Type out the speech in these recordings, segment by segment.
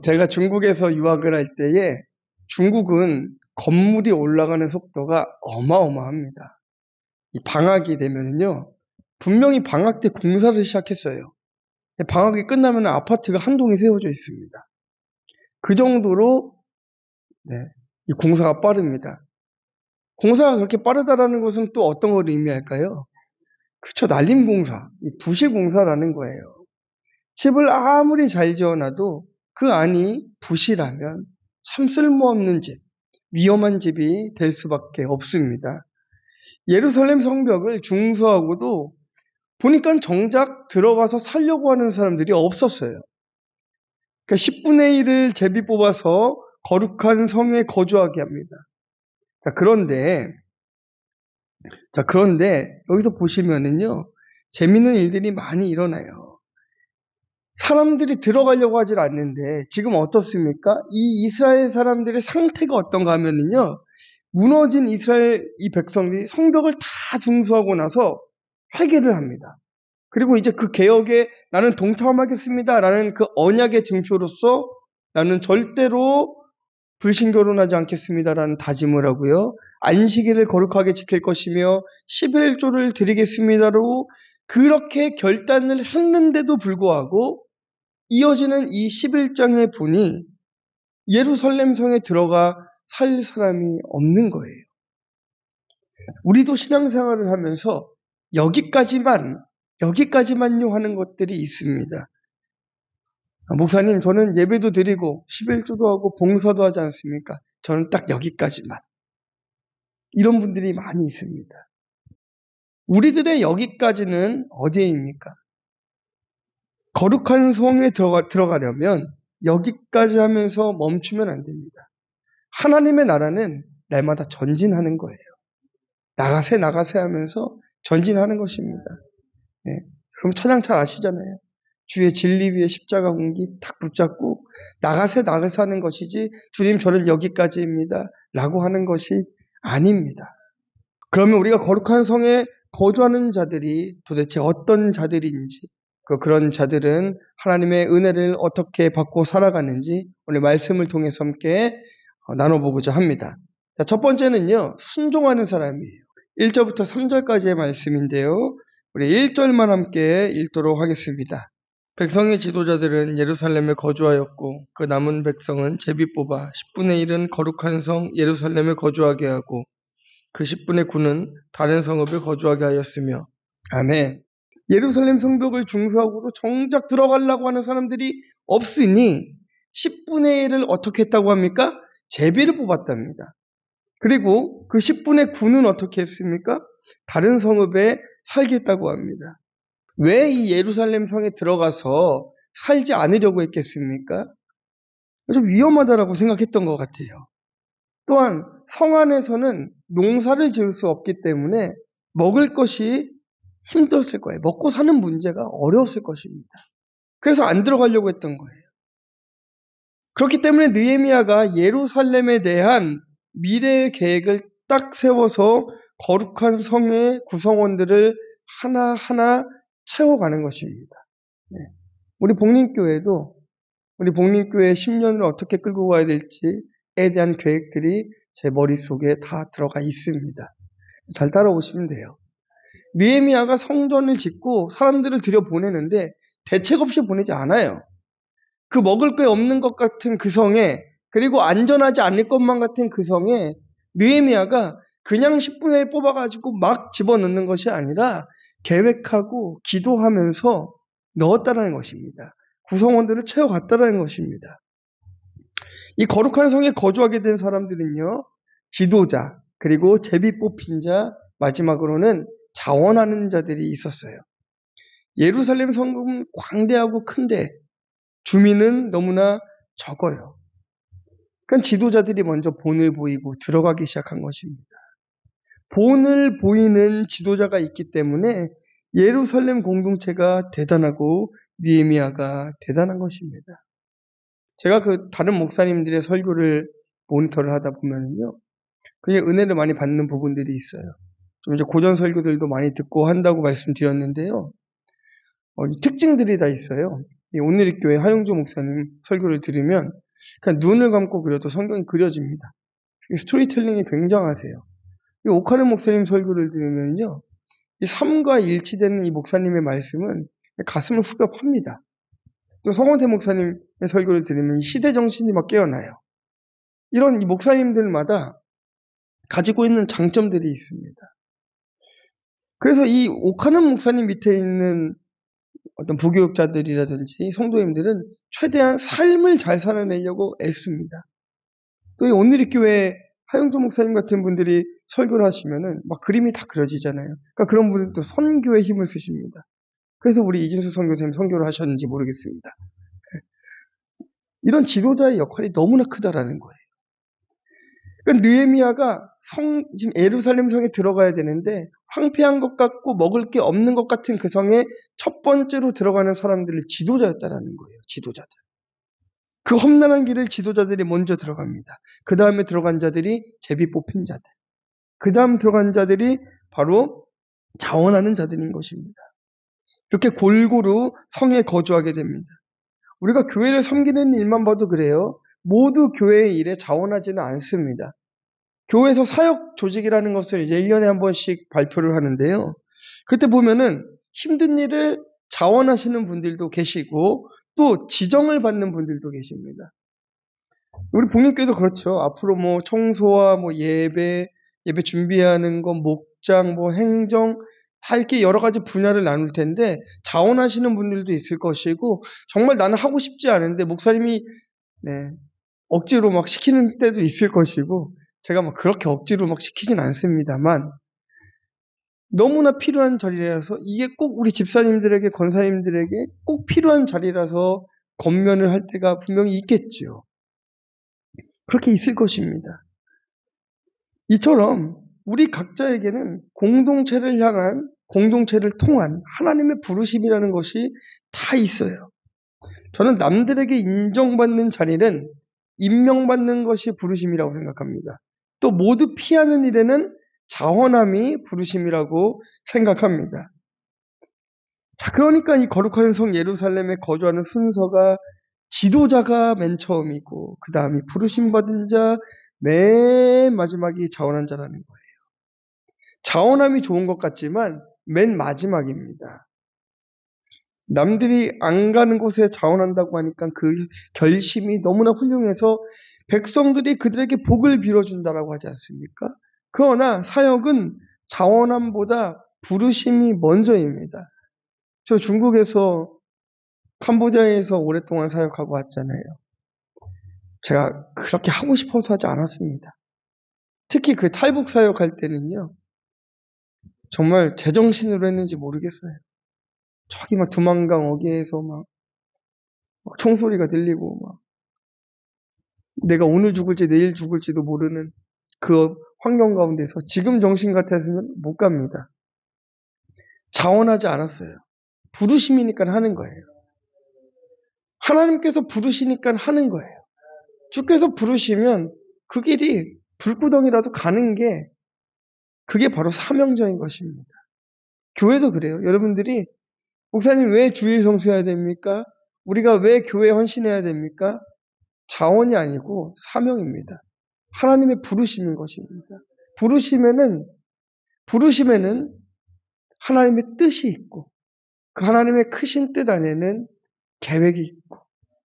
제가 중국에서 유학을 할 때에 중국은 건물이 올라가는 속도가 어마어마합니다. 이 방학이 되면은요, 분명히 방학 때 공사를 시작했어요. 방학이 끝나면 아파트가 한 동이 세워져 있습니다. 그 정도로 네, 이 공사가 빠릅니다. 공사가 그렇게 빠르다라는 것은 또 어떤 걸 의미할까요? 그쵸, 난림공사, 이 부실공사라는 거예요. 집을 아무리 잘 지어놔도 그 안이 부실하면 참 쓸모없는 집, 위험한 집이 될 수밖에 없습니다. 예루살렘 성벽을 중수하고도 보니까 정작 들어가서 살려고 하는 사람들이 없었어요. 그러니까 10분의 1을 제비 뽑아서 거룩한 성에 거주하게 합니다. 자, 그런데 여기서 보시면은요, 재밌는 일들이 많이 일어나요. 사람들이 들어가려고 하질 않는데 지금 어떻습니까? 이 이스라엘 사람들의 상태가 어떤가 하면은요, 무너진 이스라엘 이 백성들이 성벽을 다 중수하고 나서 회개를 합니다. 그리고 이제 그 개혁에 나는 동참하겠습니다라는 그 언약의 증표로서 나는 절대로 불신결혼하지 않겠습니다라는 다짐을 하고요. 안식일을 거룩하게 지킬 것이며 11조를 드리겠습니다로 그렇게 결단을 했는데도 불구하고 이어지는 이 11장에 보니 예루살렘 성에 들어가 살 사람이 없는 거예요. 우리도 신앙생활을 하면서 여기까지만요 하는 것들이 있습니다. 목사님, 저는 예배도 드리고 11조도 하고 봉사도 하지 않습니까? 저는 딱 여기까지만. 이런 분들이 많이 있습니다. 우리들의 여기까지는 어디입니까? 거룩한 성에 들어가려면 여기까지 하면서 멈추면 안 됩니다. 하나님의 나라는 날마다 전진하는 거예요. 나가세 하면서 전진하는 것입니다. 네. 그럼 찬양 잘 아시잖아요. 주의 진리 위에 십자가 공기 탁 붙잡고 나가세 하는 것이지 주님 저는 여기까지입니다 라고 하는 것이 아닙니다. 그러면 우리가 거룩한 성에 거주하는 자들이 도대체 어떤 자들인지 그런 자들은 하나님의 은혜를 어떻게 받고 살아가는지 오늘 말씀을 통해서 함께 나눠보고자 합니다. 자, 첫 번째는요, 순종하는 사람이에요. 1절부터 3절까지의 말씀인데요. 우리 1절만 함께 읽도록 하겠습니다. 백성의 지도자들은 예루살렘에 거주하였고 그 남은 백성은 제비 뽑아 10분의 1은 거룩한 성 예루살렘에 거주하게 하고 그 10분의 9는 다른 성읍에 거주하게 하였으며 아멘. 예루살렘 성벽을 중수하고도 정작 들어가려고 하는 사람들이 없으니 10분의 1을 어떻게 했다고 합니까? 제비를 뽑았답니다. 그리고 그 10분의 9는 어떻게 했습니까? 다른 성읍에 살겠다고 합니다. 왜 이 예루살렘 성에 들어가서 살지 않으려고 했겠습니까? 좀 위험하다라고 생각했던 것 같아요. 또한 성 안에서는 농사를 지을 수 없기 때문에 먹을 것이 힘들었을 거예요. 먹고 사는 문제가 어려웠을 것입니다. 그래서 안 들어가려고 했던 거예요. 그렇기 때문에 느헤미야가 예루살렘에 대한 미래의 계획을 딱 세워서 거룩한 성의 구성원들을 하나하나 채워가는 것입니다. 우리 복림교회도 우리 복림교회 10년을 어떻게 끌고 가야 될지에 대한 계획들이 제 머릿속에 다 들어가 있습니다. 잘 따라오시면 돼요. 느헤미야가 성전을 짓고 사람들을 들여보내는데 대책 없이 보내지 않아요. 그 먹을 게 없는 것 같은 그 성에 그리고 안전하지 않을 것만 같은 그 성에 느헤미야가 그냥 10분의 1 뽑아가지고 막 집어넣는 것이 아니라 계획하고 기도하면서 넣었다는 것입니다. 구성원들을 채워갔다는 것입니다. 이 거룩한 성에 거주하게 된 사람들은요, 지도자, 그리고 제비 뽑힌 자, 마지막으로는 자원하는 자들이 있었어요. 예루살렘 성읍은 광대하고 큰데 주민은 너무나 적어요. 그러니까 지도자들이 먼저 본을 보이고 들어가기 시작한 것입니다. 본을 보이는 지도자가 있기 때문에 예루살렘 공동체가 대단하고 느헤미야가 대단한 것입니다. 제가 그 다른 목사님들의 설교를 모니터를 하다 보면요, 그냥 은혜를 많이 받는 부분들이 있어요. 좀 이제 고전 설교들도 많이 듣고 한다고 말씀드렸는데요. 이 특징들이 다 있어요. 이 오늘의 교회 하용조 목사님 설교를 들으면 그냥 눈을 감고 그려도 성경이 그려집니다. 스토리텔링이 굉장하세요. 이 오카는 목사님 설교를 들으면요, 이 삶과 일치되는 이 목사님의 말씀은 가슴을 후벼 팝니다. 또 성원태 목사님의 설교를 들으면 이 시대 정신이 막 깨어나요. 이런 이 목사님들마다 가지고 있는 장점들이 있습니다. 그래서 이 오카는 목사님 밑에 있는 어떤 부교육자들이라든지 성도님들은 최대한 삶을 잘 살아내려고 애씁니다. 또 이 오늘의 교회 하용조 목사님 같은 분들이 설교를 하시면은 막 그림이 다 그려지잖아요. 그러니까 그런 분들은 또 선교에 힘을 쓰십니다. 그래서 우리 이진수 선교사님 선교를 하셨는지 모르겠습니다. 이런 지도자의 역할이 너무나 크다라는 거예요. 그러니까 느헤미야가 지금 예루살렘 성에 들어가야 되는데 황폐한 것 같고 먹을 게 없는 것 같은 그 성에 첫 번째로 들어가는 사람들을 지도자였다라는 거예요. 지도자들. 그 험난한 길을 지도자들이 먼저 들어갑니다. 그 다음에 들어간 자들이 제비 뽑힌 자들. 그 다음 들어간 자들이 바로 자원하는 자들인 것입니다. 이렇게 골고루 성에 거주하게 됩니다. 우리가 교회를 섬기는 일만 봐도 그래요. 모두 교회의 일에 자원하지는 않습니다. 교회에서 사역 조직이라는 것을 이제 1년에 한 번씩 발표를 하는데요. 그때 보면은 힘든 일을 자원하시는 분들도 계시고 또 지정을 받는 분들도 계십니다. 우리 복림교회도 그렇죠. 앞으로 뭐 청소와 뭐 예배 준비하는 거, 목장, 뭐 행정 다 이렇게 여러 가지 분야를 나눌 텐데 자원하시는 분들도 있을 것이고 정말 나는 하고 싶지 않은데 목사님이 억지로 막 시키는 때도 있을 것이고 제가 막 그렇게 억지로 막 시키진 않습니다만 너무나 필요한 자리라서 이게 꼭 우리 집사님들에게 권사님들에게 꼭 필요한 자리라서 권면을 할 때가 분명히 있겠죠. 그렇게 있을 것입니다. 이처럼 우리 각자에게는 공동체를 향한 공동체를 통한 하나님의 부르심이라는 것이 다 있어요. 저는 남들에게 인정받는 자리는 임명받는 것이 부르심이라고 생각합니다. 또 모두 피하는 일에는 자원함이 부르심이라고 생각합니다. 자, 그러니까 이 거룩한 성 예루살렘에 거주하는 순서가 지도자가 맨 처음이고 그 다음이 부르심 받은 자, 맨 마지막이 자원한 자라는 거예요. 자원함이 좋은 것 같지만 맨 마지막입니다. 남들이 안 가는 곳에 자원한다고 하니까 그 결심이 너무나 훌륭해서 백성들이 그들에게 복을 빌어준다라고 하지 않습니까? 그러나 사역은 자원함보다 부르심이 먼저입니다. 저 중국에서 캄보디아에서 오랫동안 사역하고 왔잖아요. 제가 그렇게 하고 싶어서 하지 않았습니다. 특히 그 탈북 사역할 때는요. 정말 제정신으로 했는지 모르겠어요. 저기 막 두만강 어귀에서 막 총소리가 들리고 막 내가 오늘 죽을지 내일 죽을지도 모르는 그 환경 가운데서 지금 정신 같았으면 못 갑니다. 자원하지 않았어요. 부르심이니까 하는 거예요. 하나님께서 부르시니까 하는 거예요. 주께서 부르시면 그 길이 불구덩이라도 가는 게 그게 바로 사명자인 것입니다. 교회도 그래요. 여러분들이 목사님 왜 주일 성수해야 됩니까? 우리가 왜 교회에 헌신해야 됩니까? 자원이 아니고 사명입니다. 하나님의 부르심인 것입니다. 부르심에는 하나님의 뜻이 있고 그 하나님의 크신 뜻 안에는 계획이 있고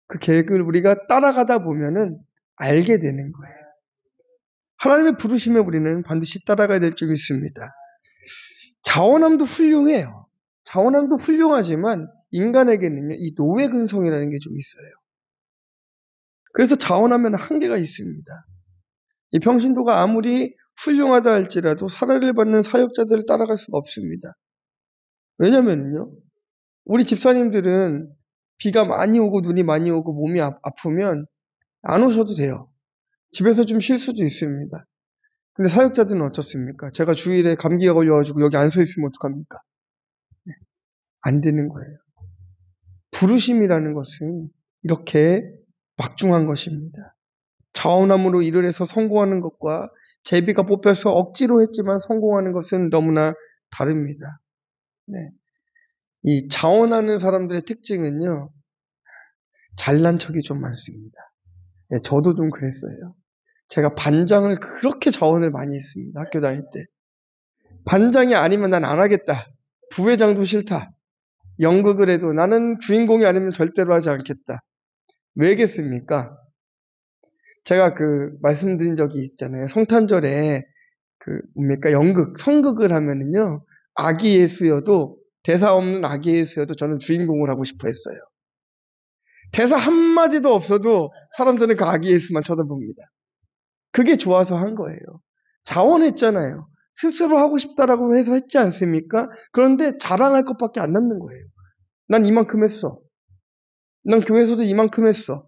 그 계획을 우리가 따라가다 보면은 알게 되는 거예요. 하나님의 부르심에 우리는 반드시 따라가야 될 점이 있습니다. 자원함도 훌륭해요. 자원함도 훌륭하지만 인간에게는요, 이 노예 근성이라는 게 좀 있어요. 그래서 자원하면 한계가 있습니다. 이 평신도가 아무리 훌륭하다 할지라도 사례를 받는 사역자들을 따라갈 수가 없습니다. 왜냐면요, 우리 집사님들은 비가 많이 오고 눈이 많이 오고 몸이 아프면 안 오셔도 돼요. 집에서 좀 쉴 수도 있습니다. 근데 사역자들은 어떻습니까? 제가 주일에 감기가 걸려가지고 여기 안 서 있으면 어떡합니까? 안 되는 거예요. 부르심이라는 것은 이렇게 막중한 것입니다. 자원함으로 일을 해서 성공하는 것과 제비가 뽑혀서 억지로 했지만 성공하는 것은 너무나 다릅니다. 네. 이 자원하는 사람들의 특징은요, 잘난 척이 좀 많습니다. 예, 저도 좀 그랬어요. 제가 반장을 그렇게 자원을 많이 했습니다. 학교 다닐 때. 반장이 아니면 난 안 하겠다. 부회장도 싫다. 연극을 해도 나는 주인공이 아니면 절대로 하지 않겠다. 왜겠습니까? 제가 말씀드린 적이 있잖아요. 성탄절에 뭡니까? 연극, 성극을 하면은요, 아기 예수여도, 대사 없는 아기 예수여도 저는 주인공을 하고 싶어 했어요. 대사 한마디도 없어도 사람들은 그 아기 예수만 쳐다봅니다. 그게 좋아서 한 거예요. 자원했잖아요. 스스로 하고 싶다라고 해서 했지 않습니까? 그런데 자랑할 것밖에 안 남는 거예요. 난 이만큼 했어. 난 교회에서도 이만큼 했어.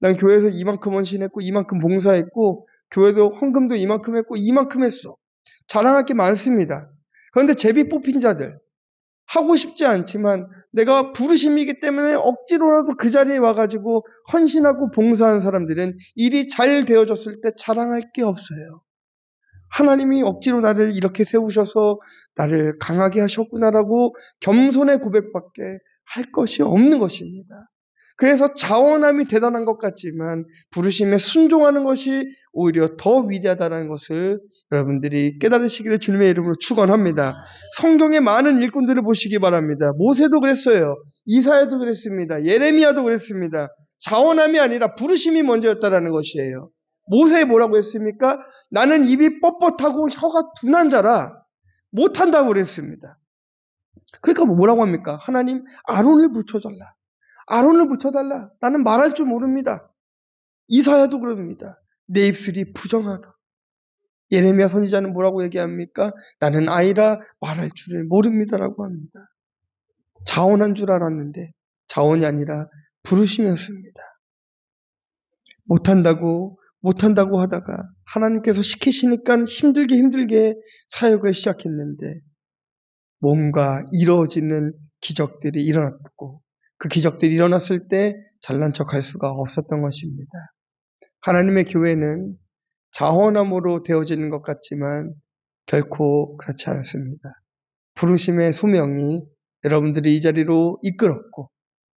난 교회에서 이만큼 헌신했고, 이만큼 봉사했고, 교회도 헌금도 이만큼 했고, 이만큼 했어. 자랑할 게 많습니다. 그런데 제비 뽑힌 자들, 하고 싶지 않지만 내가 부르심이기 때문에 억지로라도 그 자리에 와가지고 헌신하고 봉사한 사람들은 일이 잘 되어졌을 때 자랑할 게 없어요. 하나님이 억지로 나를 이렇게 세우셔서 나를 강하게 하셨구나라고 겸손의 고백밖에 할 것이 없는 것입니다. 그래서 자원함이 대단한 것 같지만 부르심에 순종하는 것이 오히려 더 위대하다는 것을 여러분들이 깨달으시기를 주님의 이름으로 축원합니다. 성경의 많은 일꾼들을 보시기 바랍니다. 모세도 그랬어요. 이사야도 그랬습니다. 예레미야도 그랬습니다. 자원함이 아니라 부르심이 먼저였다라는 것이에요. 모세에 뭐라고 했습니까? 나는 입이 뻣뻣하고 혀가 둔한 자라 못한다고 그랬습니다. 그러니까 뭐라고 합니까? 하나님 아론을 붙여달라. 아론을 붙여달라. 나는 말할 줄 모릅니다. 이사야도 그럽니다. 내 입술이 부정하다. 예레미야 선지자는 뭐라고 얘기합니까? 나는 아이라 말할 줄을 모릅니다라고 합니다. 자원한 줄 알았는데 자원이 아니라 부르심이었습니다. 못한다고 하다가 하나님께서 시키시니까 힘들게 사역을 시작했는데 뭔가 이루어지는 기적들이 일어났고 그 기적들이 일어났을 때 잘난 척할 수가 없었던 것입니다. 하나님의 교회는 자원함으로 되어지는 것 같지만 결코 그렇지 않습니다. 부르심의 소명이 여러분들이 이 자리로 이끌었고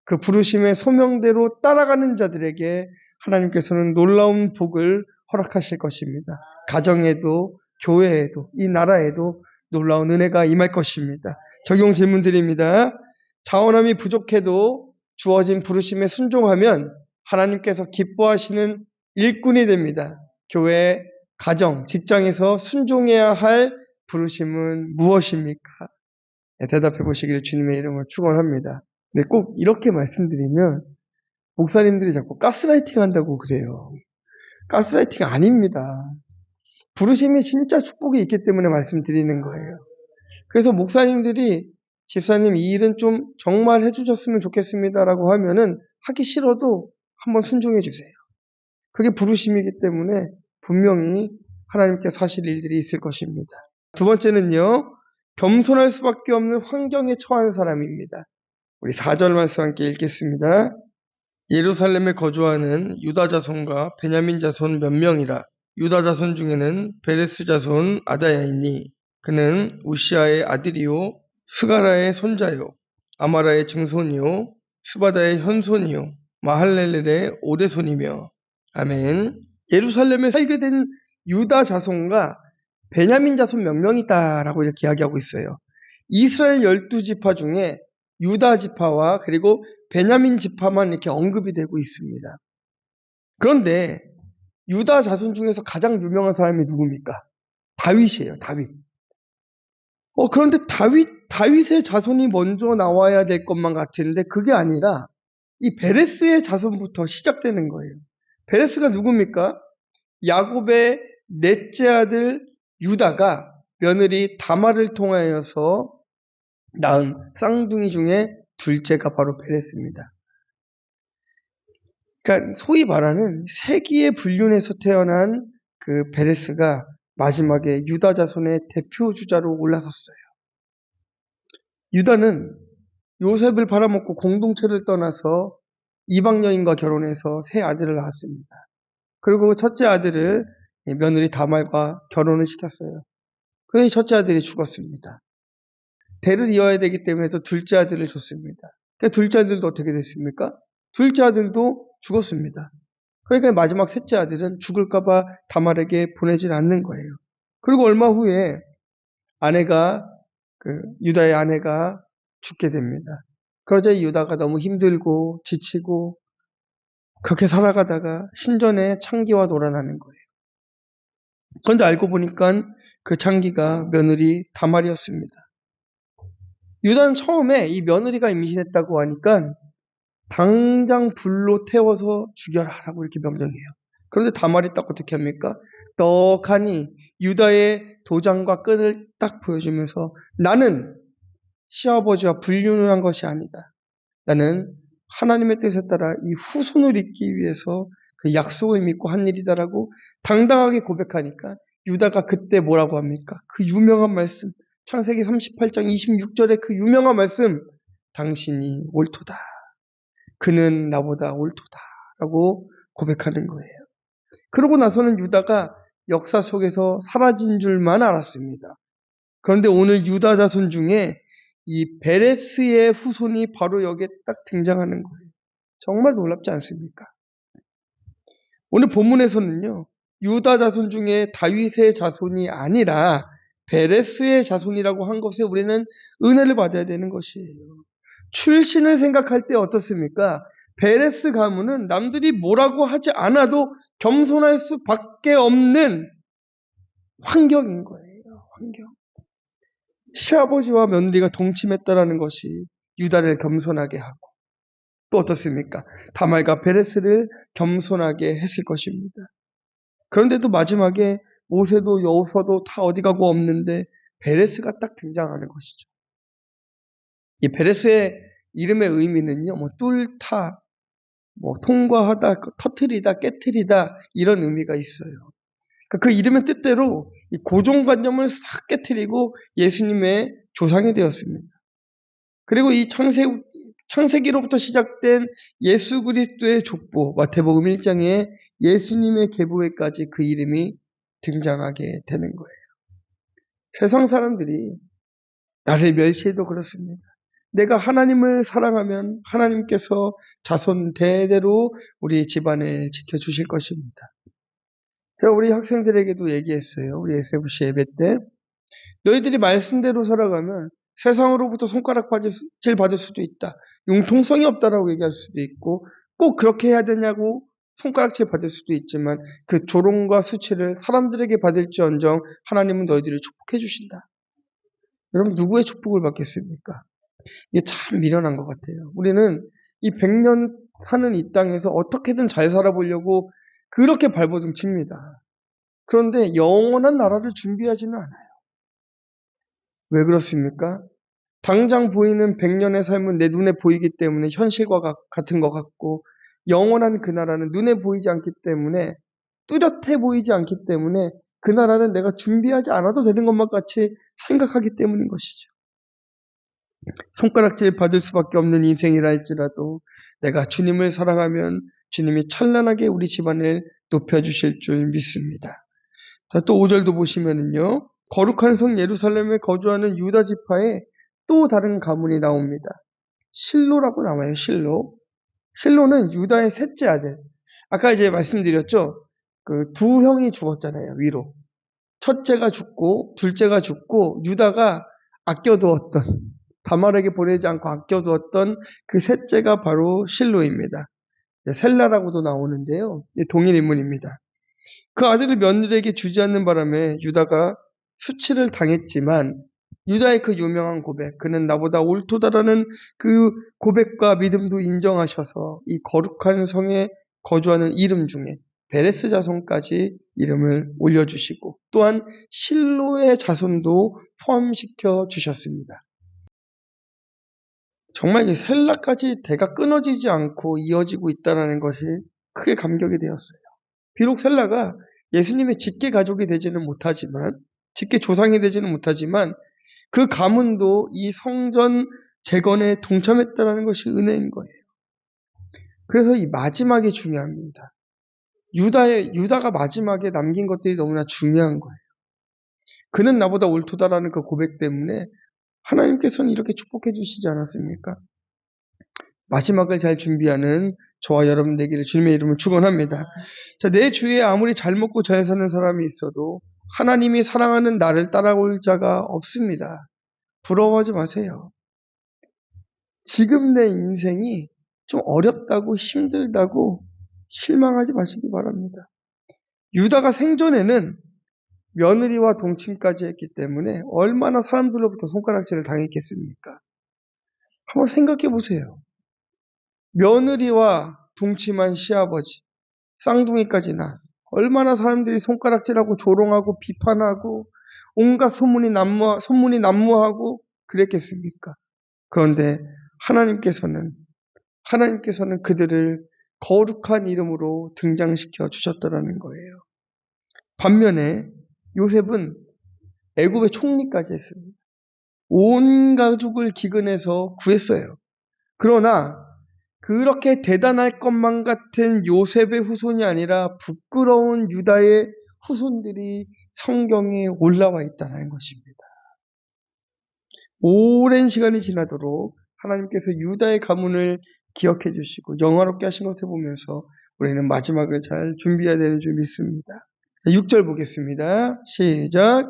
그 부르심의 소명대로 따라가는 자들에게 하나님께서는 놀라운 복을 허락하실 것입니다. 가정에도 교회에도 이 나라에도 놀라운 은혜가 임할 것입니다. 적용 질문 드립니다. 자원함이 부족해도 주어진 부르심에 순종하면 하나님께서 기뻐하시는 일꾼이 됩니다. 교회, 가정, 직장에서 순종해야 할 부르심은 무엇입니까? 대답해 보시기를 주님의 이름으로 축원합니다. 근데 꼭 이렇게 말씀드리면 목사님들이 자꾸 가스라이팅 한다고 그래요. 가스라이팅 아닙니다. 부르심이 진짜 축복이 있기 때문에 말씀드리는 거예요. 그래서 목사님들이 집사님 이 일은 좀 정말 해주셨으면 좋겠습니다라고 하면은 하기 싫어도 한번 순종해 주세요. 그게 부르심이기 때문에 분명히 하나님께서 하실 일들이 있을 것입니다. 두 번째는요. 겸손할 수밖에 없는 환경에 처한 사람입니다. 우리 4절 말씀 함께 읽겠습니다. 예루살렘에 거주하는 유다 자손과 베냐민 자손 몇 명이라. 유다 자손 중에는 베레스 자손 아다야이니 그는 우시아의 아들이요 스가라의 손자요 아마라의 증손이요 스바다의 현손이요 마할렐렐의 오대손이며 아멘. 예루살렘에 살게 된 유다 자손과 베냐민 자손 몇 명이다라고 이렇게 이야기하고 있어요. 이스라엘 12지파 중에 유다 지파와 그리고 베냐민 지파만 이렇게 언급이 되고 있습니다. 그런데 유다 자손 중에서 가장 유명한 사람이 누굽니까? 다윗이에요. 다윗. 그런데 다윗의 자손이 먼저 나와야 될 것만 같은데 그게 아니라 이 베레스의 자손부터 시작되는 거예요. 베레스가 누굽니까? 야곱의 넷째 아들 유다가 며느리 다말을 통하여서 낳은 쌍둥이 중에 둘째가 바로 베레스입니다. 그러니까 소위 말하는 세기의 불륜에서 태어난 그 베레스가 마지막에 유다 자손의 대표 주자로 올라섰어요. 유다는 요셉을 팔아먹고 공동체를 떠나서 이방 여인과 결혼해서 세 아들을 낳았습니다. 그리고 첫째 아들을 며느리 다말과 결혼을 시켰어요. 그래서 첫째 아들이 죽었습니다. 대를 이어야 되기 때문에 또 둘째 아들을 줬습니다. 그러니까 둘째 아들도 어떻게 됐습니까? 둘째 아들도 죽었습니다. 그러니까 마지막 셋째 아들은 죽을까봐 다말에게 보내질 않는 거예요. 그리고 얼마 후에 유다의 아내가 죽게 됩니다. 그러자 이 유다가 너무 힘들고 지치고 그렇게 살아가다가 신전에 창기와 놀아나는 거예요. 그런데 알고 보니까 그 창기가 며느리 다말이었습니다. 유다는 처음에 이 며느리가 임신했다고 하니까 당장 불로 태워서 죽여라라고 이렇게 명령해요. 그런데 다말이 딱 어떻게 합니까? 떡하니 유다의 도장과 끈을 딱 보여주면서 나는 시아버지와 불륜을 한 것이 아니다. 나는 하나님의 뜻에 따라 이 후손을 잇기 위해서 그 약속을 믿고 한 일이다라고 당당하게 고백하니까 유다가 그때 뭐라고 합니까? 그 유명한 말씀, 창세기 38장 26절의 그 유명한 말씀, 당신이 옳도다. 그는 나보다 옳도다라고 고백하는 거예요. 그러고 나서는 유다가 역사 속에서 사라진 줄만 알았습니다. 그런데 오늘 유다 자손 중에 이 베레스의 후손이 바로 여기에 딱 등장하는 거예요. 정말 놀랍지 않습니까? 오늘 본문에서는요, 유다 자손 중에 다윗의 자손이 아니라 베레스의 자손이라고 한 것에 우리는 은혜를 받아야 되는 것이에요. 출신을 생각할 때 어떻습니까? 베레스 가문은 남들이 뭐라고 하지 않아도 겸손할 수밖에 없는 환경인 거예요. 환경. 시아버지와 며느리가 동침했다라는 것이 유다를 겸손하게 하고 또 어떻습니까? 다말과 베레스를 겸손하게 했을 것입니다. 그런데도 마지막에 모세도 여호수아도 다 어디 가고 없는데 베레스가 딱 등장하는 것이죠. 이 베레스의 이름의 의미는요, 뚫다, 통과하다, 터트리다, 깨트리다 이런 의미가 있어요. 그 이름의 뜻대로 이 고정관념을 싹 깨트리고 예수님의 조상이 되었습니다. 그리고 이 창세기로부터 시작된 예수 그리스도의 족보, 마태복음 1장에 예수님의 계보에까지 그 이름이 등장하게 되는 거예요. 세상 사람들이 나를 멸시해도 그렇습니다. 내가 하나님을 사랑하면 하나님께서 자손 대대로 우리 집안을 지켜주실 것입니다. 제가 우리 학생들에게도 얘기했어요. 우리 SFC 예배 때. 너희들이 말씀대로 살아가면 세상으로부터 손가락질 받을 수도 있다. 융통성이 없다라고 얘기할 수도 있고 꼭 그렇게 해야 되냐고 손가락질 받을 수도 있지만 그 조롱과 수치를 사람들에게 받을지언정 하나님은 너희들을 축복해 주신다. 여러분 누구의 축복을 받겠습니까? 이게 참 미련한 것 같아요. 우리는 이 100년 사는 이 땅에서 어떻게든 잘 살아보려고 그렇게 발버둥칩니다. 그런데 영원한 나라를 준비하지는 않아요. 왜 그렇습니까? 당장 보이는 100년의 삶은 내 눈에 보이기 때문에 현실과 같은 것 같고 영원한 그 나라는 눈에 보이지 않기 때문에 뚜렷해 보이지 않기 때문에 그 나라는 내가 준비하지 않아도 되는 것만 같이 생각하기 때문인 것이죠. 손가락질 받을 수밖에 없는 인생이라 할지라도 내가 주님을 사랑하면 주님이 찬란하게 우리 집안을 높여주실 줄 믿습니다. 자, 또 5절도 보시면은요. 거룩한 성 예루살렘에 거주하는 유다 지파에 또 다른 가문이 나옵니다. 실로라고 나와요. 실로. 실로는 유다의 셋째 아들. 아까 이제 말씀드렸죠. 그 두 형이 죽었잖아요. 위로. 첫째가 죽고 둘째가 죽고 유다가 아껴두었던 다말에게 보내지 않고 아껴두었던 그 셋째가 바로 실로입니다. 셀라라고도 나오는데요. 동일 인물입니다. 그 아들을 며느리에게 주지 않는 바람에 유다가 수치를 당했지만 유다의 그 유명한 고백, 그는 나보다 옳도다라는 그 고백과 믿음도 인정하셔서 이 거룩한 성에 거주하는 이름 중에 베레스 자손까지 이름을 올려주시고 또한 실로의 자손도 포함시켜 주셨습니다. 정말 이 셀라까지 대가 끊어지지 않고 이어지고 있다는 것이 크게 감격이 되었어요. 비록 셀라가 예수님의 직계 가족이 되지는 못하지만, 직계 조상이 되지는 못하지만 그 가문도 이 성전 재건에 동참했다는 것이 은혜인 거예요. 그래서 이 마지막이 중요합니다. 유다가 마지막에 남긴 것들이 너무나 중요한 거예요. 그는 나보다 옳도다라는 그 고백 때문에 하나님께서는 이렇게 축복해 주시지 않았습니까? 마지막을 잘 준비하는 저와 여러분 되기를 주님의 이름을 축원합니다. 자, 내 주위에 아무리 잘 먹고 잘 사는 사람이 있어도 하나님이 사랑하는 나를 따라올 자가 없습니다. 부러워하지 마세요. 지금 내 인생이 좀 어렵다고 힘들다고 실망하지 마시기 바랍니다. 유다가 생전에는 며느리와 동침까지 했기 때문에 얼마나 사람들로부터 손가락질을 당했겠습니까? 한번 생각해 보세요. 며느리와 동침한 시아버지, 쌍둥이까지나 얼마나 사람들이 손가락질하고 조롱하고 비판하고 온갖 소문이 난무하고 그랬겠습니까? 그런데 하나님께서는 그들을 거룩한 이름으로 등장시켜 주셨다라는 거예요. 반면에 요셉은 애굽의 총리까지 했습니다. 온 가족을 기근해서 구했어요. 그러나 그렇게 대단할 것만 같은 요셉의 후손이 아니라 부끄러운 유다의 후손들이 성경에 올라와 있다는 것입니다. 오랜 시간이 지나도록 하나님께서 유다의 가문을 기억해 주시고 영화롭게 하신 것을 보면서 우리는 마지막을 잘 준비해야 되는 줄 믿습니다. 6절 보겠습니다. 시작.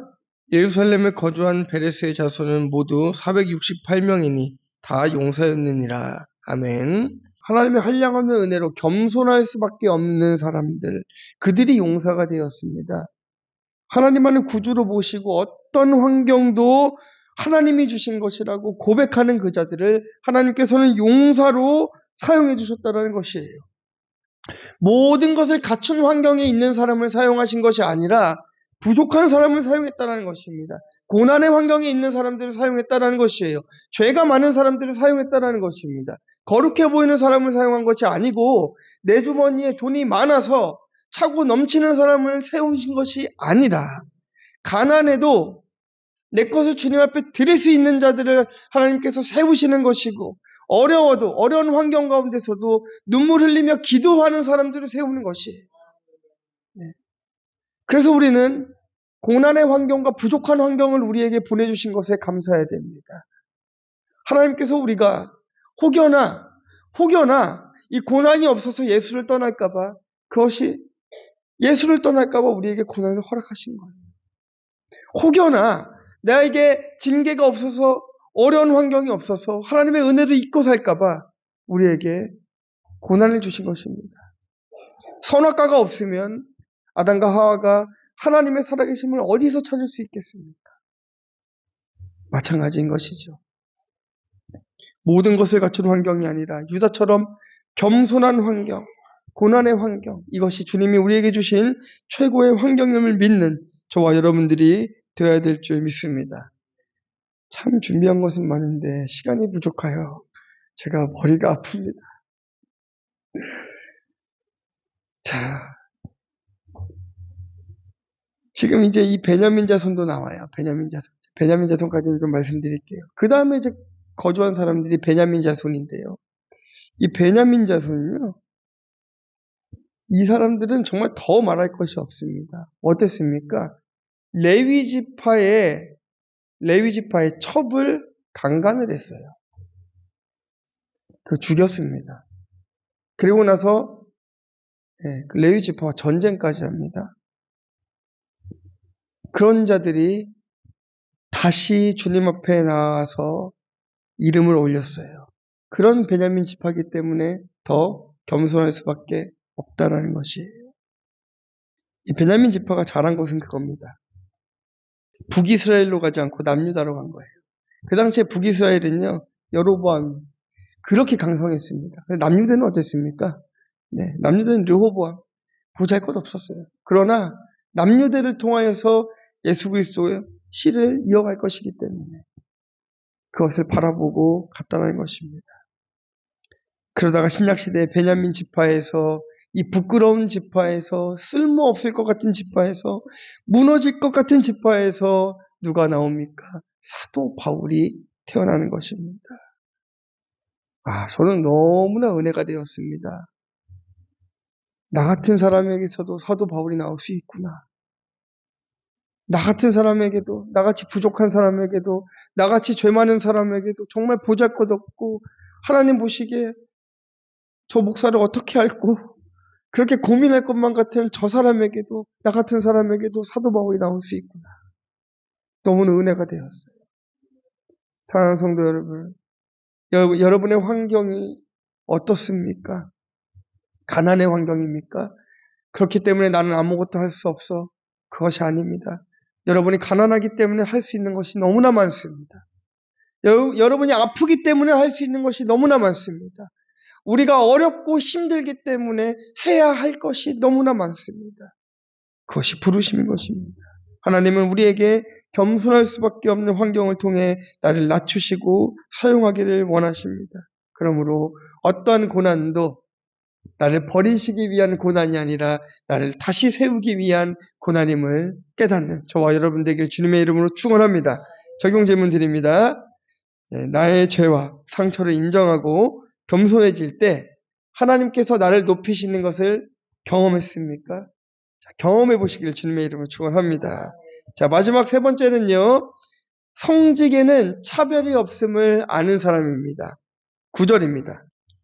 예루살렘에 거주한 베레스의 자손은 모두 468명이니 다 용사였느니라. 아멘. 하나님의 한량없는 은혜로 겸손할 수밖에 없는 사람들, 그들이 용사가 되었습니다. 하나님만을 구주로 모시고 어떤 환경도 하나님이 주신 것이라고 고백하는 그 자들을 하나님께서는 용사로 사용해 주셨다는 것이에요. 모든 것을 갖춘 환경에 있는 사람을 사용하신 것이 아니라 부족한 사람을 사용했다는 것입니다. 고난의 환경에 있는 사람들을 사용했다는 것이에요. 죄가 많은 사람들을 사용했다는 것입니다. 거룩해 보이는 사람을 사용한 것이 아니고 내 주머니에 돈이 많아서 차고 넘치는 사람을 세우신 것이 아니라 가난해도 내 것을 주님 앞에 드릴 수 있는 자들을 하나님께서 세우시는 것이고 어려워도 어려운 환경 가운데서도 눈물 흘리며 기도하는 사람들을 세우는 것이에요. 그래서 우리는 고난의 환경과 부족한 환경을 우리에게 보내주신 것에 감사해야 됩니다. 하나님께서 우리가 혹여나 이 고난이 없어서 예수를 떠날까봐 우리에게 고난을 허락하신 거예요. 혹여나 나에게 징계가 없어서 어려운 환경이 없어서 하나님의 은혜를 잊고 살까봐 우리에게 고난을 주신 것입니다. 선악과가 없으면 아담과 하와가 하나님의 살아계심을 어디서 찾을 수 있겠습니까? 마찬가지인 것이죠. 모든 것을 갖춘 환경이 아니라 유다처럼 겸손한 환경, 고난의 환경, 이것이 주님이 우리에게 주신 최고의 환경임을 믿는 저와 여러분들이 되어야 될 줄 믿습니다. 참 준비한 것은 많은데 시간이 부족하여 제가 머리가 아픕니다. 자, 지금 이제 이 베냐민 자손도 나와요. 베냐민 자손까지는 좀 말씀드릴게요. 그 다음에 이제 거주한 사람들이 베냐민 자손인데요. 이 베냐민 자손은요, 이 사람들은 정말 더 말할 것이 없습니다. 어땠습니까? 레위 지파의 첩을 강간을 했어요. 그 죽였습니다. 그리고 나서 그 레위 지파와 전쟁까지 합니다. 그런 자들이 다시 주님 앞에 나와서 이름을 올렸어요. 그런 베냐민 지파이기 때문에 더 겸손할 수밖에 없다라는 것이에요. 이 베냐민 지파가 잘한 것은 그겁니다. 북이스라엘로 가지 않고 남유다로 간 거예요. 그 당시에 북이스라엘은요, 여로보암 그렇게 강성했습니다. 남유다는 어땠습니까? 남유다는 르호보암 보잘것없었어요. 그러나 남유다를 통하여서 예수 그리스도의 씨를 이어갈 것이기 때문에 그것을 바라보고 갔다는 것입니다. 그러다가 신약시대에 베냐민 지파에서 이 부끄러운 지파에서 쓸모없을 것 같은 지파에서 무너질 것 같은 지파에서 누가 나옵니까? 사도 바울이 태어나는 것입니다. 저는 너무나 은혜가 되었습니다. 나 같은 사람에게서도 사도 바울이 나올 수 있구나. 나 같은 사람에게도, 나같이 부족한 사람에게도, 나같이 죄 많은 사람에게도 정말 보잘것없고 하나님 보시기에 저 목사를 어떻게 알고 그렇게 고민할 것만 같은 저 사람에게도, 나 같은 사람에게도 사도 바울이 나올 수 있구나. 너무나 은혜가 되었어요. 사랑하는 성도 여러분, 여러분의 환경이 어떻습니까? 가난의 환경입니까? 그렇기 때문에 나는 아무것도 할 수 없어. 그것이 아닙니다. 여러분이 가난하기 때문에 할 수 있는 것이 너무나 많습니다. 여러분이 아프기 때문에 할 수 있는 것이 너무나 많습니다. 우리가 어렵고 힘들기 때문에 해야 할 것이 너무나 많습니다. 그것이 부르심인 것입니다. 하나님은 우리에게 겸손할 수밖에 없는 환경을 통해 나를 낮추시고 사용하기를 원하십니다. 그러므로 어떠한 고난도 나를 버리시기 위한 고난이 아니라 나를 다시 세우기 위한 고난임을 깨닫는 저와 여러분 되길 주님의 이름으로 축원합니다. 적용 질문 드립니다. 나의 죄와 상처를 인정하고 겸손해질 때 하나님께서 나를 높이시는 것을 경험했습니까? 자, 경험해 보시길 주님의 이름으로 축원합니다. 자, 마지막 세 번째는요. 성직에는 차별이 없음을 아는 사람입니다. 9절입니다.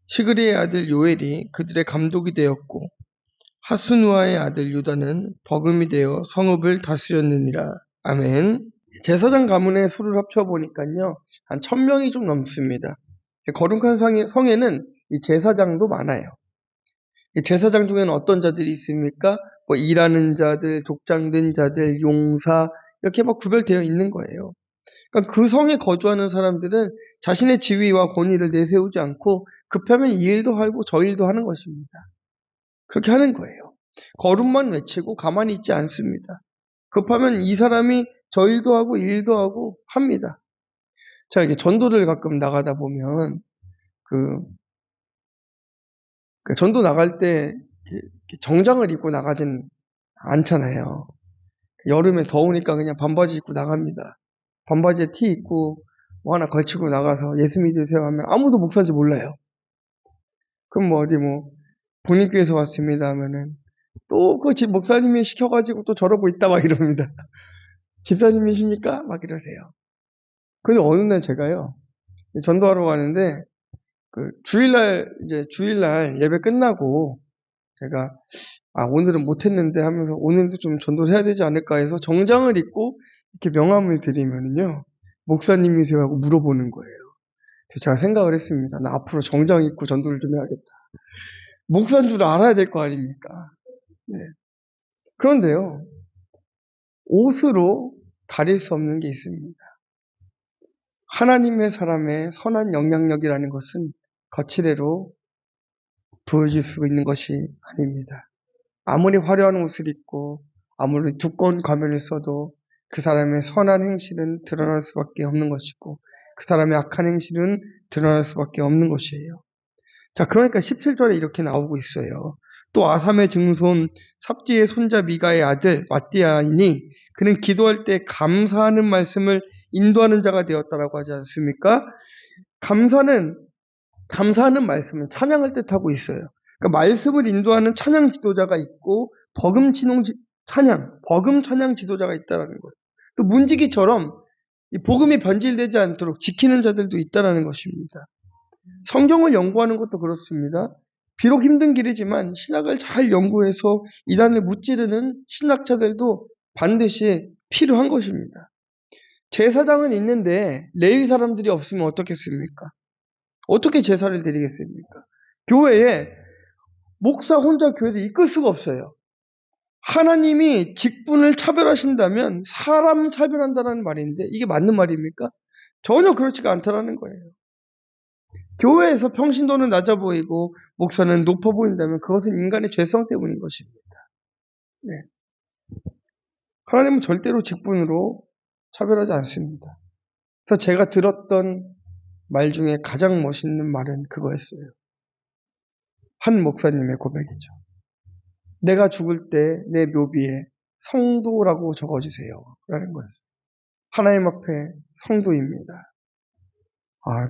시그리의 아들 요엘이 그들의 감독이 되었고 하스누아의 아들 유다는 버금이 되어 성읍을 다스렸느니라. 아멘. 제사장 가문의 수를 합쳐보니까요. 한 1000명이 좀 넘습니다. 거룩한 성에는 이 제사장도 많아요. 이 제사장 중에는 어떤 자들이 있습니까? 뭐 일하는 자들, 족장된 자들, 용사 이렇게 막 구별되어 있는 거예요. 그러니까 그 성에 거주하는 사람들은 자신의 지위와 권위를 내세우지 않고 급하면 이 일도 하고 저 일도 하는 것입니다. 그렇게 하는 거예요. 거룩만 외치고 가만히 있지 않습니다. 급하면 이 사람이 저 일도 하고 이 일도 하고 합니다. 자, 이게 전도를 가끔 나가다 보면 그 전도 나갈 때 정장을 입고 나가진 않잖아요. 여름에 더우니까 그냥 반바지 입고 나갑니다. 반바지에 티 입고 뭐 하나 걸치고 나가서 예수 믿으세요 하면 아무도 목사인지 몰라요. 그럼 뭐 어디 뭐 본인교회에서 왔습니다 하면은 또 그 집 목사님이 시켜가지고 또 저러고 있다 막 이럽니다. 집사님이십니까? 막 이러세요. 그래서 어느 날 제가요 전도하러 가는데 그 주일날 예배 끝나고 제가 오늘은 못했는데 하면서 오늘도 좀 전도를 해야 되지 않을까 해서 정장을 입고 이렇게 명함을 드리면요 목사님이세요 하고 물어보는 거예요. 그래서 제가 생각을 했습니다. 나 앞으로 정장 입고 전도를 좀 해야겠다. 목사인 줄 알아야 될 거 아닙니까? 네. 그런데요 옷으로 가릴 수 없는 게 있습니다. 하나님의 사람의 선한 영향력이라는 것은 거칠애로 보여질 수 있는 것이 아닙니다. 아무리 화려한 옷을 입고 아무리 두꺼운 가면을 써도 그 사람의 선한 행실은 드러날 수밖에 없는 것이고 그 사람의 악한 행실은 드러날 수밖에 없는 것이에요. 자, 그러니까 17절에 이렇게 나오고 있어요. 또 아삼의 증손 삽디의 손자 미가의 아들 맏디아이니 그는 기도할 때 감사하는 말씀을 인도하는 자가 되었다라고 하지 않습니까? 감사하는 말씀은 찬양을 뜻하고 있어요. 그러니까 말씀을 인도하는 찬양 지도자가 있고 버금 찬양 지도자가 있다라는 거예요. 또 문지기처럼 이 복음이 변질되지 않도록 지키는 자들도 있다라는 것입니다. 성경을 연구하는 것도 그렇습니다. 비록 힘든 길이지만 신학을 잘 연구해서 이단을 무찌르는 신학자들도 반드시 필요한 것입니다. 제사장은 있는데 레위 사람들이 없으면 어떻겠습니까? 어떻게 제사를 드리겠습니까? 교회에 목사 혼자 교회를 이끌 수가 없어요. 하나님이 직분을 차별하신다면 사람 차별한다는 말인데 이게 맞는 말입니까? 전혀 그렇지가 않다라는 거예요. 교회에서 평신도는 낮아 보이고 목사는 높아 보인다면 그것은 인간의 죄성 때문인 것입니다. 네. 하나님은 절대로 직분으로 차별하지 않습니다. 그래서 제가 들었던 말 중에 가장 멋있는 말은 그거였어요. 한 목사님의 고백이죠. 내가 죽을 때 내 묘비에 성도라고 적어주세요. 라는 거예요. 하나님 앞에 성도입니다.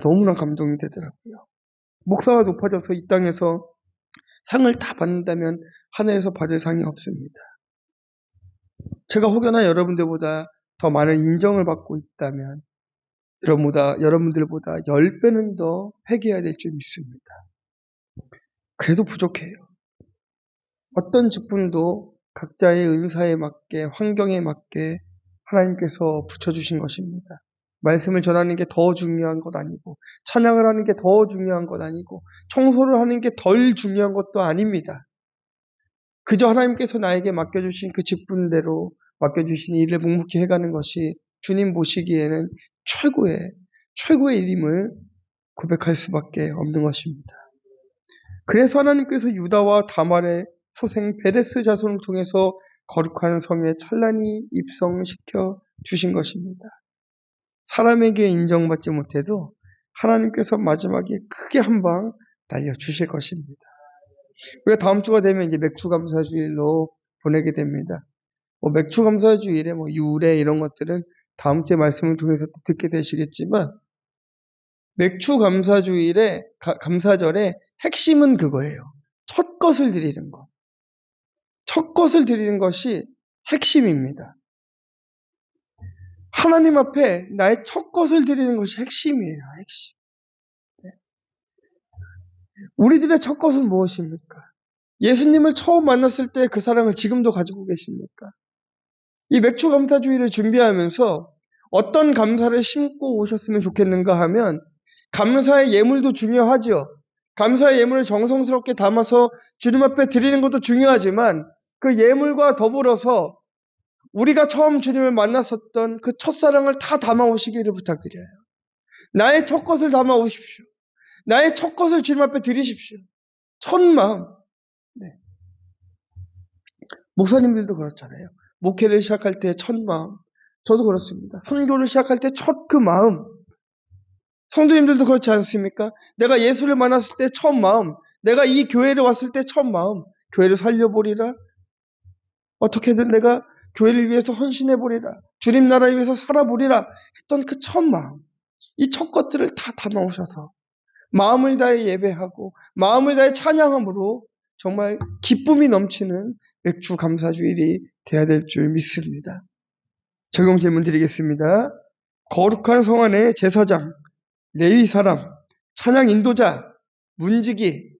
너무나 감동이 되더라고요. 목사가 높아져서 이 땅에서 상을 다 받는다면 하늘에서 받을 상이 없습니다. 제가 혹여나 여러분들보다 더 많은 인정을 받고 있다면 여러분들보다 10배는 더 회개해야 될 줄 믿습니다. 그래도 부족해요. 어떤 직분도 각자의 은사에 맞게, 환경에 맞게 하나님께서 붙여주신 것입니다. 말씀을 전하는 게 더 중요한 것 아니고, 찬양을 하는 게 더 중요한 것 아니고, 청소를 하는 게 덜 중요한 것도 아닙니다. 그저 하나님께서 나에게 맡겨주신 그 직분대로 맡겨주신 일을 묵묵히 해가는 것이 주님 보시기에는 최고의 일임을 고백할 수밖에 없는 것입니다. 그래서 하나님께서 유다와 다말의 소생 베레스 자손을 통해서 거룩한 성에 찬란히 입성시켜 주신 것입니다. 사람에게 인정받지 못해도 하나님께서 마지막에 크게 한 방 날려주실 것입니다. 우리가 다음 주가 되면 이제 맥주감사주일로 보내게 됩니다. 맥주감사주일에 유래 이런 것들은 다음 주에 말씀을 통해서 듣게 되시겠지만, 맥주감사주일에, 감사절의 핵심은 그거예요. 첫 것을 드리는 것. 첫 것을 드리는 것이 핵심입니다. 하나님 앞에 나의 첫 것을 드리는 것이 핵심이에요. 핵심. 우리들의 첫 것은 무엇입니까? 예수님을 처음 만났을 때 그 사랑을 지금도 가지고 계십니까? 이 맥주감사주의를 준비하면서 어떤 감사를 심고 오셨으면 좋겠는가 하면, 감사의 예물도 중요하죠. 감사의 예물을 정성스럽게 담아서 주님 앞에 드리는 것도 중요하지만, 그 예물과 더불어서 우리가 처음 주님을 만났었던 그 첫사랑을 다 담아오시기를 부탁드려요. 나의 첫 것을 담아오십시오. 나의 첫 것을 주님 앞에 드리십시오. 첫 마음. 네. 목사님들도 그렇잖아요. 목회를 시작할 때 첫 마음. 저도 그렇습니다. 선교를 시작할 때 첫 그 마음. 성도님들도 그렇지 않습니까? 내가 예수를 만났을 때 첫 마음. 내가 이 교회를 왔을 때 첫 마음. 교회를 살려보리라. 어떻게든 내가 교회를 위해서 헌신해보리라. 주님 나라를 위해서 살아보리라. 했던 그 첫 마음. 이 첫 것들을 다 담아오셔서 마음을 다해 예배하고 마음을 다해 찬양함으로 정말 기쁨이 넘치는 맥주 감사주일이 되어야 될 줄 믿습니다. 적용 질문 드리겠습니다. 거룩한 성 안에 제사장, 레위 사람, 찬양 인도자, 문지기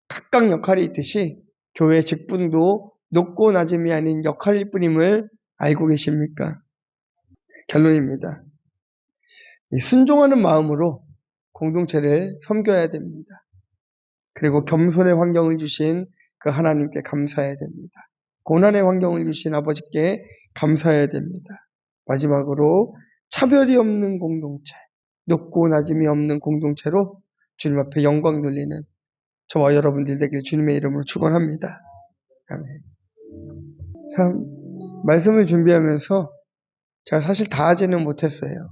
각각 역할이 있듯이 교회 직분도 높고 낮음이 아닌 역할일 뿐임을 알고 계십니까? 결론입니다. 순종하는 마음으로 공동체를 섬겨야 됩니다. 그리고 겸손의 환경을 주신 그 하나님께 감사해야 됩니다. 고난의 환경을 주신 아버지께 감사해야 됩니다. 마지막으로 차별이 없는 공동체, 높고 낮음이 없는 공동체로 주님 앞에 영광 돌리는 저와 여러분들 되길 주님의 이름으로 축원합니다. 아멘. 참 말씀을 준비하면서 제가 사실 다 하지는 못했어요.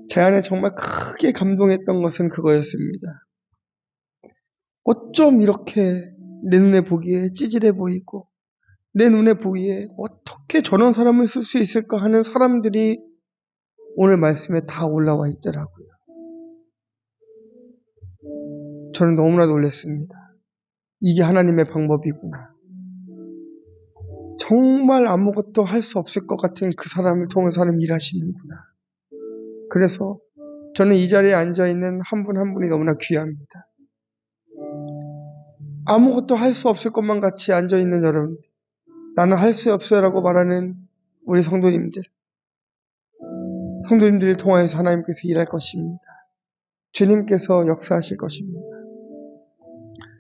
제 안에 정말 크게 감동했던 것은 그거였습니다. 어쩜 이렇게 내 눈에 보기에 찌질해 보이고 내 눈에 보기에 어떻게 저런 사람을 쓸 수 있을까 하는 사람들이 오늘 말씀에 다 올라와 있더라고요. 저는 너무나 놀랐습니다. 이게 하나님의 방법이구나. 정말 아무것도 할 수 없을 것 같은 그 사람을 통해서 하나님 일하시는구나. 그래서 저는 이 자리에 앉아있는 한 분 한 분이 너무나 귀합니다. 아무것도 할 수 없을 것만 같이 앉아있는 여러분, 나는 할 수 없어요라고 말하는 우리 성도님들을 통하여서 하나님께서 일할 것입니다. 주님께서 역사하실 것입니다.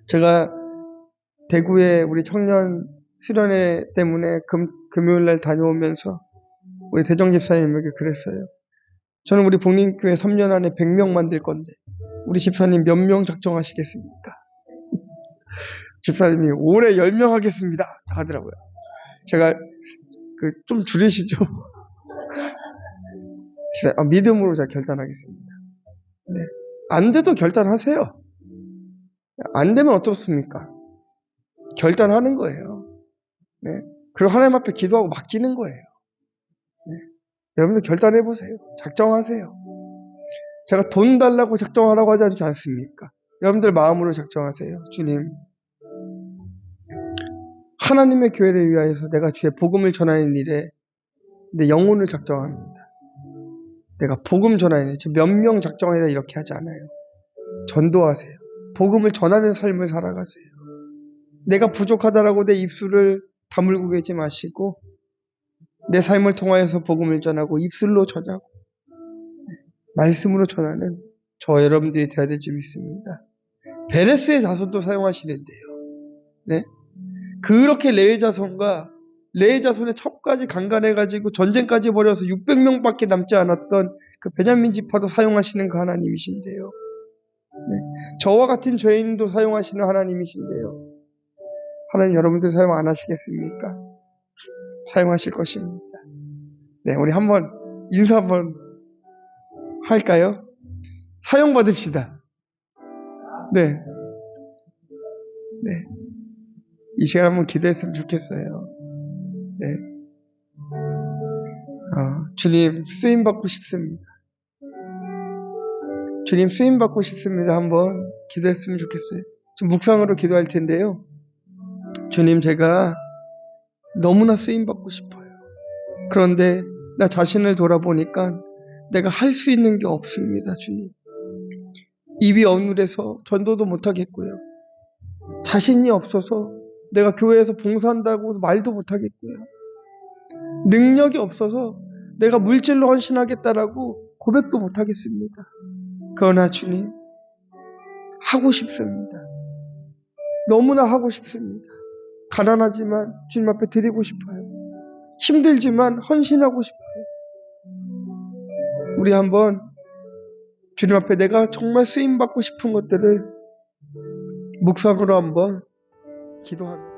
제가 대구에 우리 청년 수련회 때문에 금요일날 다녀오면서 우리 대정 집사님에게 그랬어요. 저는 우리 복림교회 3년 안에 100명 만들 건데 우리 집사님 몇 명 작정하시겠습니까? 집사님이 올해 10명 하겠습니다 하더라고요. 제가 좀 줄이시죠. 믿음으로 제가 결단하겠습니다. 네. 안 돼도 결단하세요. 안 되면 어떻습니까? 결단하는 거예요. 네. 그리고 하나님 앞에 기도하고 맡기는 거예요. 네. 여러분들 결단해보세요. 작정하세요. 제가 돈 달라고 작정하라고 하지 않습니까? 여러분들 마음으로 작정하세요. 주님, 하나님의 교회를 위하여서 내가 주의 복음을 전하는 일에 내 영혼을 작정합니다. 내가 복음 전하는 일, 몇 명 작정하라 이렇게 하지 않아요. 전도하세요. 복음을 전하는 삶을 살아가세요. 내가 부족하다라고 내 입술을 다물고 계지 마시고 내 삶을 통하여서 복음을 전하고 입술로 전하고 말씀으로 전하는 저와 여러분들이 되어야 될 줄 믿습니다. 베레스의 자손도 사용하시는데요. 네? 그렇게 레위 자손의 첩까지 강간해가지고 전쟁까지 벌여서 600명밖에 남지 않았던 그 베냐민 지파도 사용하시는 그 하나님이신데요. 네. 저와 같은 죄인도 사용하시는 하나님이신데요. 하나님 여러분들 사용 안 하시겠습니까? 사용하실 것입니다. 네, 우리 한번 인사 한번 할까요? 사용받읍시다. 네. 네. 이 시간 한번 기도했으면 좋겠어요. 네. 주님, 쓰임받고 싶습니다. 주님, 쓰임받고 싶습니다. 한번 기도했으면 좋겠어요. 좀 묵상으로 기도할 텐데요. 주님, 제가 너무나 쓰임받고 싶어요. 그런데 나 자신을 돌아보니까 내가 할 수 있는 게 없습니다, 주님. 입이 어눌해서 전도도 못하겠고요. 자신이 없어서 내가 교회에서 봉사한다고 말도 못하겠고요. 능력이 없어서 내가 물질로 헌신하겠다라고 고백도 못하겠습니다. 그러나 주님, 하고 싶습니다. 너무나 하고 싶습니다. 가난하지만 주님 앞에 드리고 싶어요. 힘들지만 헌신하고 싶어요. 우리 한번 주님 앞에 내가 정말 쓰임받고 싶은 것들을 묵상으로 한번 기도합니다.